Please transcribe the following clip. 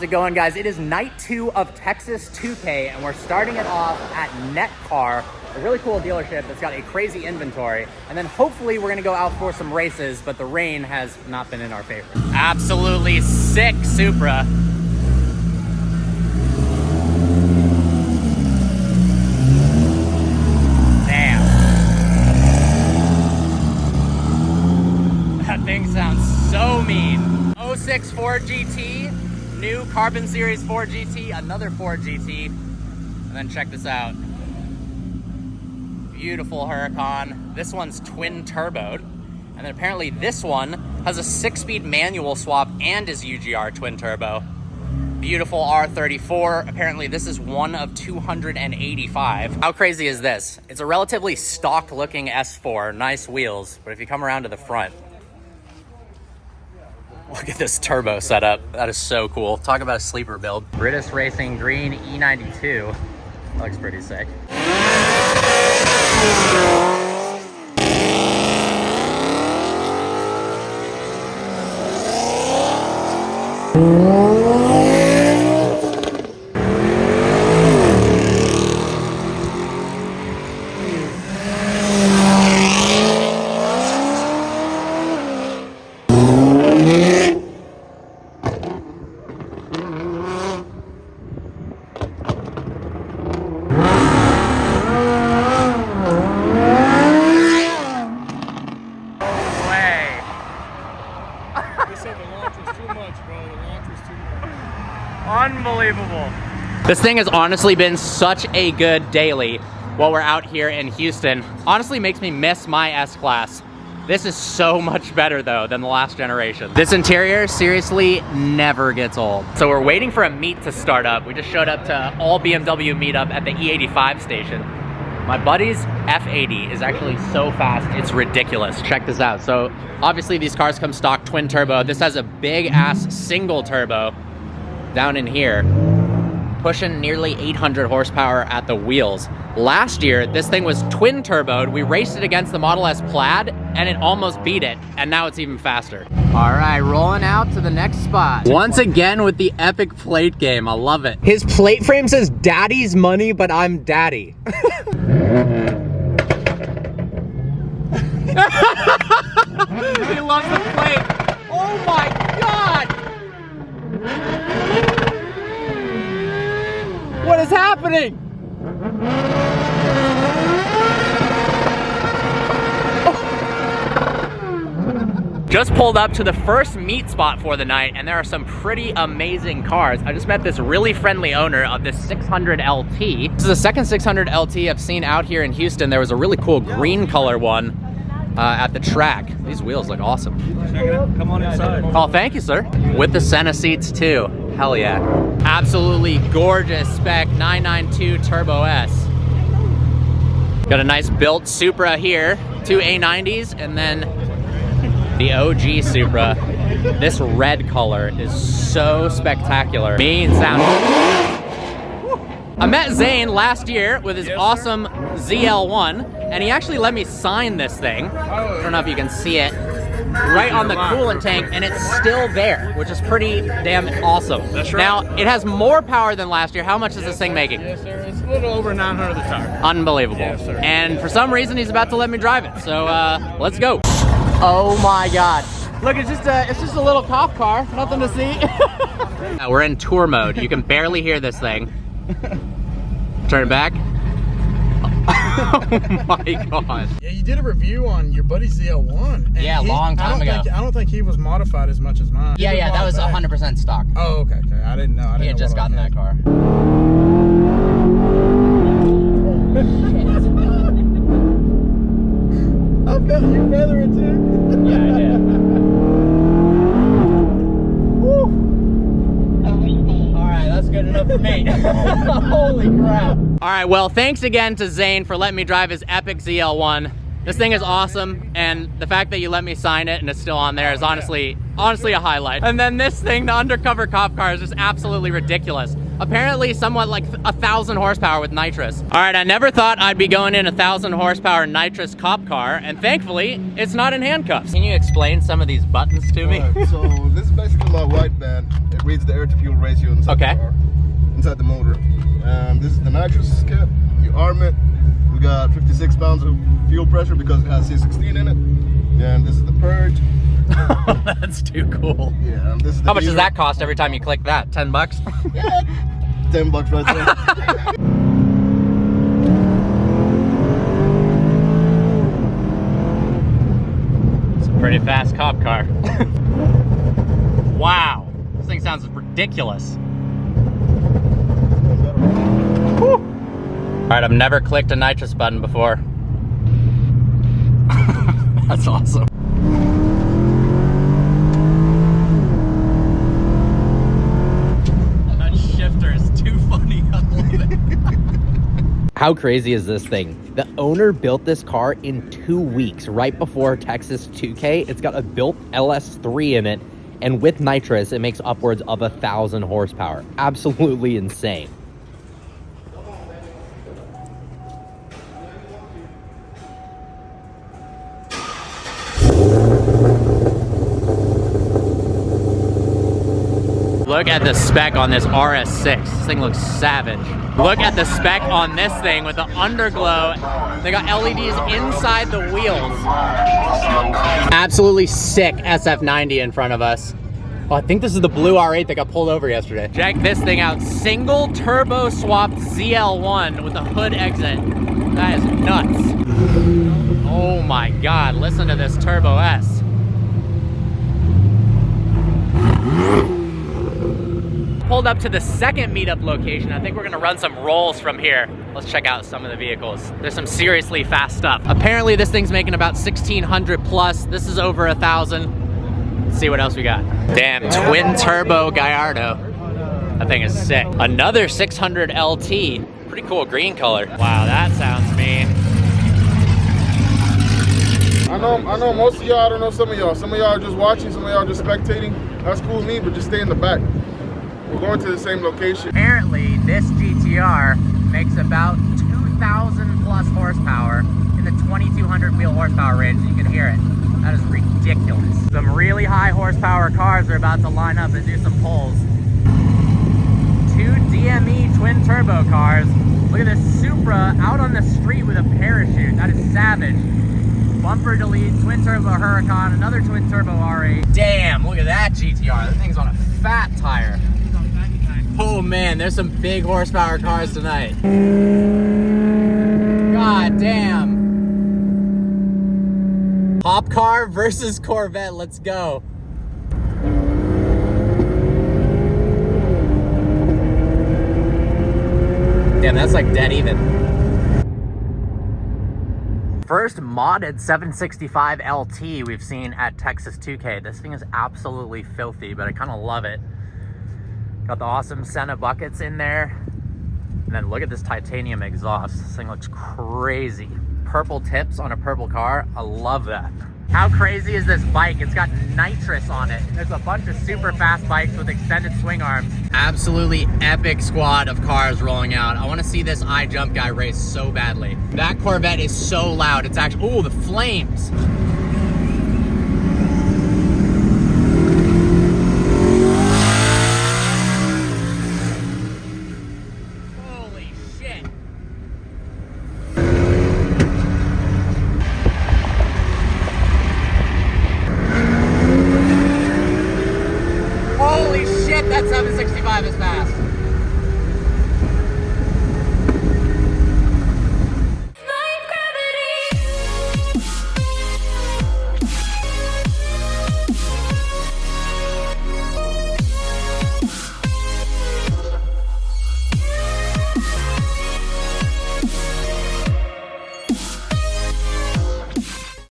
How's it going, guys? It is night 2 of Texas 2K, and we're starting it off at Netcar, a really cool dealership that's got a crazy inventory. And then hopefully we're gonna go out for some races, but the rain has not been in our favor. Absolutely sick Supra. Damn. That thing sounds so mean. 06 Ford GT. New Carbon Series 4 GT, another 4 GT, and then check this out. Beautiful Huracan. This one's twin turboed, and then apparently this one has a 6-speed manual swap and is UGR twin turbo. Beautiful R34. Apparently this is one of 285. How crazy is this? It's a relatively stock looking S4, nice wheels, but if you come around to the front, look at this turbo setup. That is so cool. Talk about a sleeper build. British Racing Green E92. Looks pretty sick. Unbelievable. This thing has honestly been such a good daily while we're out here in Houston. Honestly makes me miss my S-Class. This is so much better though than the last generation. This interior seriously never gets old. So we're waiting for a meet to start up. We just showed up to all BMW meetup at the E85 station. My buddy's F80 is actually so fast, it's ridiculous. Check this out. So obviously these cars come stock twin turbo. This has a big ass single turbo down in here, pushing nearly 800 horsepower at the wheels. Last year, this thing was twin turboed. We raced it against the Model S Plaid and it almost beat it. And now it's even faster. All right, rolling out to the next spot. Once again with the epic plate game, I love it. His plate frame says daddy's money, but I'm daddy. He loves the plate. Oh my God. What is happening? Oh. Just pulled up to the first meet spot for the night, and there are some pretty amazing cars. I just met this really friendly owner of this 600 LT. This is the second 600 LT I've seen out here in Houston. There was a really cool green color one at the track. These wheels look awesome. Check it out. Come on inside. Oh, thank you, sir. With the Senna seats too. Hell yeah. Absolutely gorgeous spec 992 Turbo S. Got a nice built Supra here, 2 A90s, and then the OG Supra. This red color is so spectacular. Mean sound. I met Zane last year with his awesome ZL1, and he actually let me sign this thing. I don't know if you can see it. Right on the coolant tank, and it's still there, which is pretty damn awesome. That's right. Now, it has more power than last year. How much is this thing making? Yes, sir. It's a little over 900 the tire. Unbelievable. Yes, sir. And for some reason, he's about to let me drive it. So, let's go. Oh my God. Look, it's just a little cop car. Nothing to see. We're in tour mode. You can barely hear this thing. Turn it back. Oh my God. Yeah, you did a review on your buddy's ZL1. Yeah, a long time ago. I don't think he was modified as much as mine. Yeah, that was 100% stock. Oh, okay. I didn't know. He had just gotten that car. I felt you feather it too. Yeah, I did. All right, that's good enough for me. Holy crap. All right, well, thanks again to Zane for letting me drive his epic ZL1. This thing is awesome, and the fact that you let me sign it and it's still on there is honestly a highlight. And then this thing, the undercover cop car, is just absolutely ridiculous. Apparently somewhat like 1,000 horsepower with nitrous. All right, I never thought I'd be going in a 1,000 horsepower nitrous cop car, and thankfully, it's not in handcuffs. Can you explain some of these buttons to me? Right, so this is basically my white band. It reads the air to fuel ratio inside the car, inside the motor. This is the nitrous kit. You arm it. We got 56 pounds of fuel pressure because it has C16 in it. And this is the purge. That's too cool. Yeah, this is the How much does heater. that cost every time you click that? 10 bucks? Yeah, $10 right there. It's a pretty fast cop car. Wow, this thing sounds ridiculous. Whew. All right, I've never clicked a nitrous button before. That's awesome. That shifter is too funny. I love it. How crazy is this thing? The owner built this car in 2 weeks, right before Texas 2K. It's got a built LS3 in it, and with nitrous, it makes upwards of 1,000 horsepower. Absolutely insane. Look at the spec on this RS6. This thing looks savage. Look at the spec on this thing with the underglow. They got LEDs inside the wheels. Absolutely sick SF90 in front of us. Oh, I think this is the blue R8 that got pulled over yesterday. Check this thing out. Single turbo swapped ZL1 with a hood exit. That is nuts. Oh my God, listen to this Turbo S. Pulled up to the second meetup location. I think we're gonna run some rolls from here. Let's check out some of the vehicles. There's some seriously fast stuff. Apparently this thing's making about 1,600 plus. This is over 1,000. Let's see what else we got. Damn, twin turbo Gallardo. That thing is sick. Another 600 LT. Pretty cool green color. Wow, that sounds mean. I know most of y'all, I don't know some of y'all. Some of y'all are just watching, some of y'all just spectating. That's cool with me, but just stay in the back. We're going to the same location. Apparently, this GTR makes about 2,000 plus horsepower in the 2,200 wheel horsepower range. You can hear it. That is ridiculous. Some really high horsepower cars are about to line up and do some pulls. 2 DME twin turbo cars. Look at this Supra out on the street with a parachute. That is savage. Bumper delete, twin turbo Huracan, another twin turbo R8. Damn, look at that GTR. That thing's on a fat tire. Oh man, there's some big horsepower cars tonight. God damn. Pop car versus Corvette, let's go. Damn, that's like dead even. First modded 765 LT we've seen at Texas 2K. This thing is absolutely filthy, but I kind of love it. Got the awesome Senna buckets in there. And then look at this titanium exhaust. This thing looks crazy. Purple tips on a purple car. I love that. How crazy is this bike? It's got nitrous on it. There's a bunch of super fast bikes with extended swing arms. Absolutely epic squad of cars rolling out. I want to see this iJump guy race so badly. That Corvette is so loud. It's actually, oh, the flames. That 765 is fast.